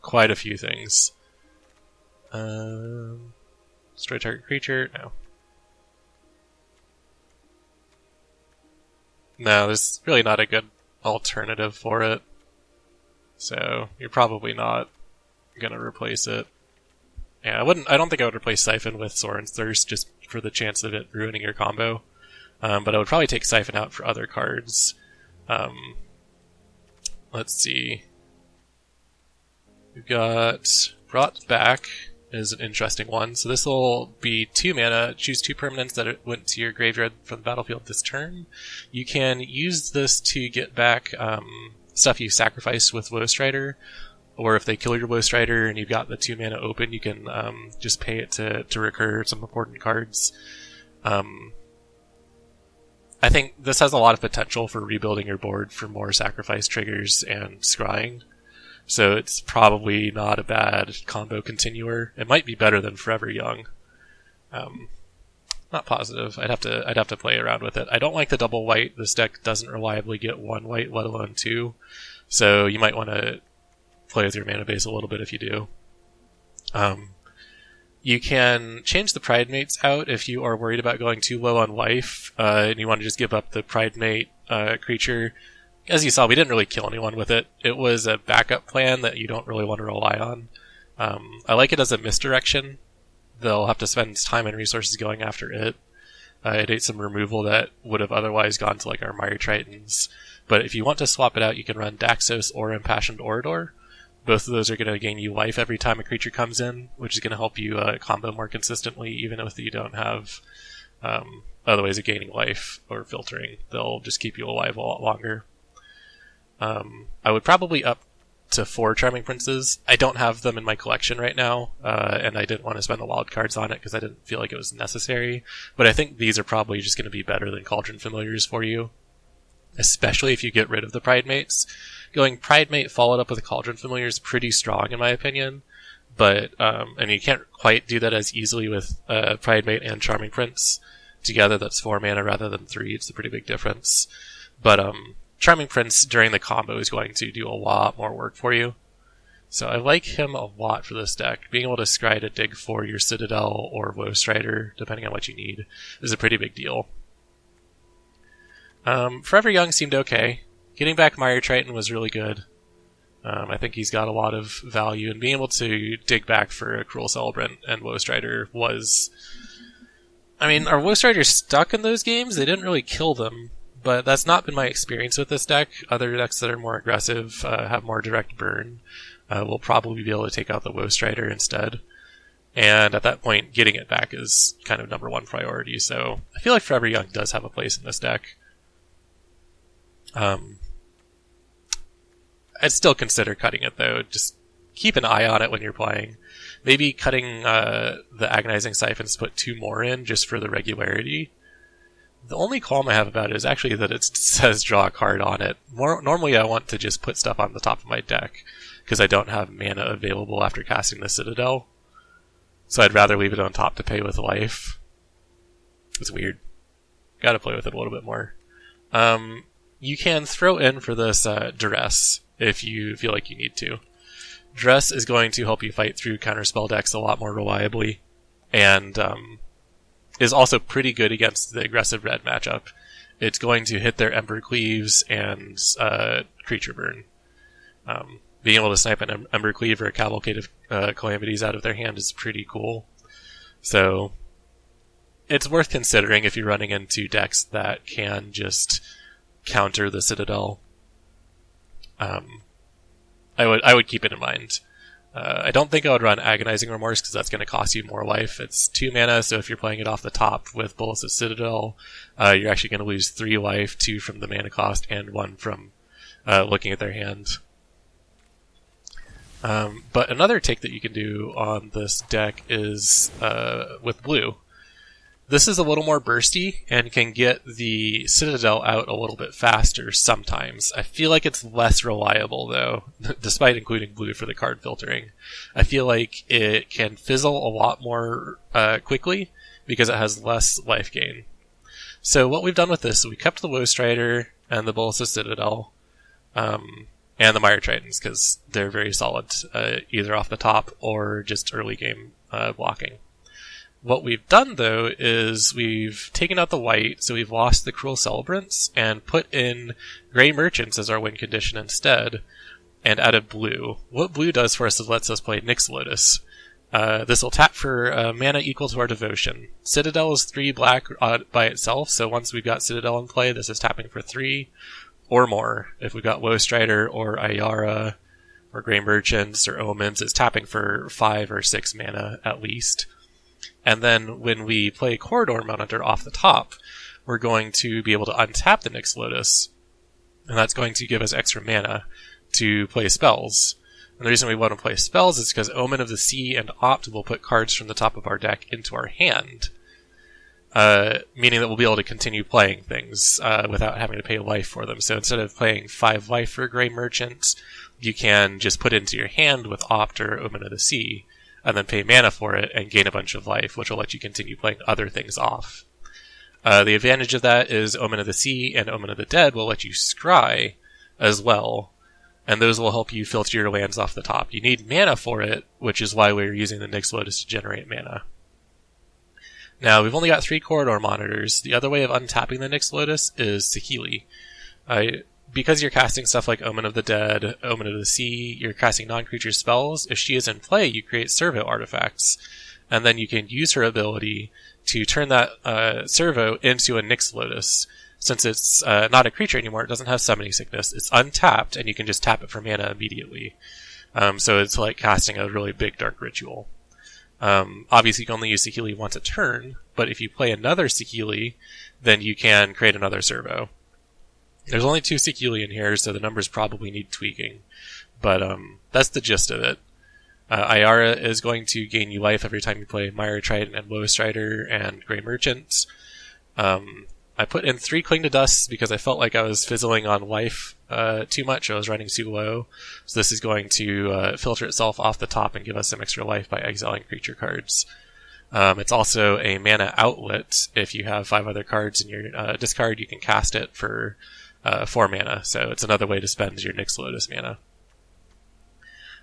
quite a few things. Destroy target creature? No. No, there's really not a good alternative for it. So, you're probably not gonna replace it. Yeah, I don't think I would replace Siphon with Sorin's Thirst just for the chance of it ruining your combo. But I would probably take Siphon out for other cards. Let's see. We've got Brought Back is an interesting one. So this will be 2 mana. Choose 2 permanents that went to your graveyard from the battlefield this turn. You can use this to get back stuff you sacrificed with Woestrider. Or if they kill your Woestrider and you've got the 2 mana open, you can just pay it to recur some important cards. I think this has a lot of potential for rebuilding your board for more sacrifice triggers and scrying. So it's probably not a bad combo continuer. It might be better than Forever Young. Not positive. I'd have to play around with it. I don't like the double white. This deck doesn't reliably get 1 white, let alone 2. So you might want to play with your mana base a little bit if you do. You can change the Pridemates out if you are worried about going too low on life, and you want to just give up the Pridemate creature. As you saw, we didn't really kill anyone with it. It was a backup plan that you don't really want to rely on. I like it as a misdirection. They'll have to spend time and resources going after it. It ate some removal that would have otherwise gone to like our Mire Tritons. But if you want to swap it out, you can run Daxos or Impassioned Orador. Both of those are going to gain you life every time a creature comes in, which is going to help you combo more consistently, even if you don't have other ways of gaining life or filtering. They'll just keep you alive a lot longer. I would probably up to 4 Charming Princes. I don't have them in my collection right now, and I didn't want to spend the wild cards on it because I didn't feel like it was necessary. But I think these are probably just going to be better than Cauldron Familiars for you, especially if you get rid of the Pridemates. Going Pridemate followed up with a Cauldron Familiar is pretty strong in my opinion, but and you can't quite do that as easily with Pridemate and Charming Prince together. That's 4 mana rather than 3. It's a pretty big difference. But Charming Prince during the combo is going to do a lot more work for you. So I like him a lot for this deck. Being able to scry to dig for your Citadel or Woestrider, depending on what you need, is a pretty big deal. Forever Young seemed okay. Getting back Mire Triton was really good. I think he's got a lot of value, and being able to dig back for a Cruel Celebrant and Woestrider was... I mean, are Woestriders stuck in those games? They didn't really kill them, but that's not been my experience with this deck. Other decks that are more aggressive, have more direct burn, will probably be able to take out the Woestrider instead. And at that point, getting it back is kind of number one priority. So I feel like Forever Young does have a place in this deck. I'd still consider cutting it, though. Just keep an eye on it when you're playing. Maybe cutting the Agonizing Siphons, put 2 more in just for the regularity. The only qualm I have about it is actually that it says draw a card on it. Normally I want to just put stuff on the top of my deck, because I don't have mana available after casting the Citadel. So I'd rather leave it on top to pay with life. It's weird. Gotta play with it a little bit more. You can throw in for this Duress if you feel like you need to. Duress is going to help you fight through counterspell decks a lot more reliably, and is also pretty good against the aggressive red matchup. It's going to hit their Ember Cleaves and Creature Burn. Being able to snipe an Ember Cleave or a Cavalcade of Calamities out of their hand is pretty cool. So it's worth considering if you're running into decks that can just counter the Citadel. I would keep it in mind. I don't think I would run Agonizing Remorse because that's going to cost you more life. It's 2 mana, so if you're playing it off the top with Bolas' Citadel, you're actually going to lose 3 life, 2 from the mana cost, and 1 from looking at their hand. But another take that you can do on this deck is with blue. This is a little more bursty and can get the Citadel out a little bit faster sometimes. I feel like it's less reliable, though, despite including blue for the card filtering. I feel like it can fizzle a lot more quickly because it has less life gain. So what we've done with this is we kept the Woe Strider and the Bolas' Citadel, and the Mire Tritons, because they're very solid, either off the top or just early game blocking. What we've done, though, is we've taken out the white, so we've lost the Cruel Celebrants, and put in Gray Merchants as our win condition instead, and added blue. What blue does for us is lets us play Nyx Lotus. This will tap for mana equal to our devotion. Citadel is 3 black by itself, so once we've got Citadel in play, this is tapping for 3 or more. If we've got Woe Strider or Alara or Gray Merchants or Omens, it's tapping for 5 or 6 mana at least. And then when we play Corridor Monitor off the top, we're going to be able to untap the Nyx Lotus, and that's going to give us extra mana to play spells. And the reason we want to play spells is because Omen of the Sea and Opt will put cards from the top of our deck into our hand, meaning that we'll be able to continue playing things without having to pay life for them. So instead of paying 5 life for Gray Merchant, you can just put it into your hand with Opt or Omen of the Sea, and then pay mana for it and gain a bunch of life, which will let you continue playing other things off. The advantage of that is Omen of the Sea and Omen of the Dead will let you scry as well, and those will help you filter your lands off the top. You need mana for it, which is why we're using the Nyx Lotus to generate mana. Now, we've only got 3 Corridor Monitors. The other way of untapping the Nyx Lotus is Saheeli. Because you're casting stuff like Omen of the Dead, Omen of the Sea, you're casting non-creature spells. If she is in play, you create Servo artifacts, and then you can use her ability to turn that Servo into a Nyx Lotus. Since it's not a creature anymore, it doesn't have Summoning Sickness. It's untapped, and you can just tap it for mana immediately. So it's like casting a really big Dark Ritual. Obviously, you can only use Saheeli once a turn, but if you play another Saheeli, then you can create another Servo. There's only 2 Saheeli in here, so the numbers probably need tweaking. But that's the gist of it. Ayara is going to gain you life every time you play Mire Triton and Woe Strider and Gray Merchant. I put in 3 Cling to Dust because I felt like I was fizzling on life too much. I was running too low. So this is going to filter itself off the top and give us some extra life by exiling creature cards. It's also a mana outlet. If you have 5 other cards in your discard, you can cast it for 4 mana, so it's another way to spend your Nyx Lotus mana.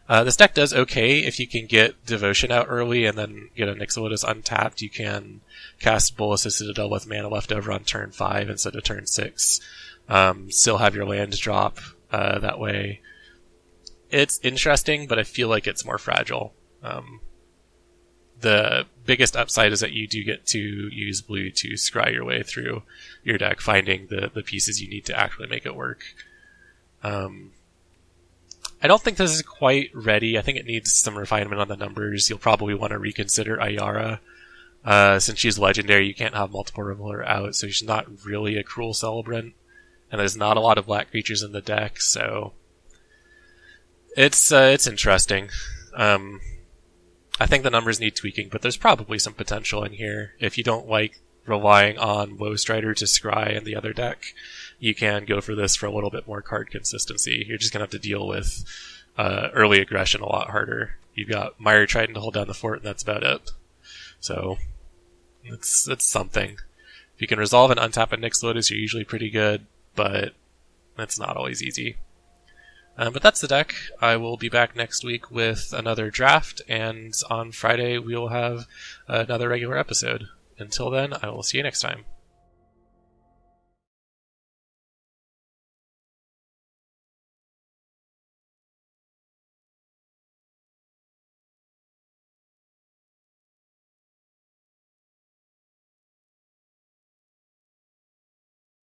This deck does okay if you can get Devotion out early and then get a Nyx Lotus untapped. You can cast Bolas' Citadel with mana left over on turn 5 instead of turn 6. Still have your lands drop that way. It's interesting, but I feel like it's more fragile. The biggest upside is that you do get to use blue to scry your way through your deck, finding the pieces you need to actually make it work. I don't think this is quite ready. I think it needs some refinement on the numbers. You'll probably want to reconsider Alara. Since she's legendary, you can't have multiple removal her out, so she's not really a cruel celebrant. And there's not a lot of black creatures in the deck, so it's interesting. I think the numbers need tweaking, but there's probably some potential in here. If you don't like relying on Woe Strider to scry in the other deck, you can go for this for a little bit more card consistency. You're just going to have to deal with early aggression a lot harder. You've got Mire Triton to hold down the fort, and that's about it. So it's something. If you can resolve and untap a Nyx Lotus, you're usually pretty good, but it's not always easy. But that's the deck. I will be back next week with another draft, and on Friday we will have another regular episode. Until then, I will see you next time.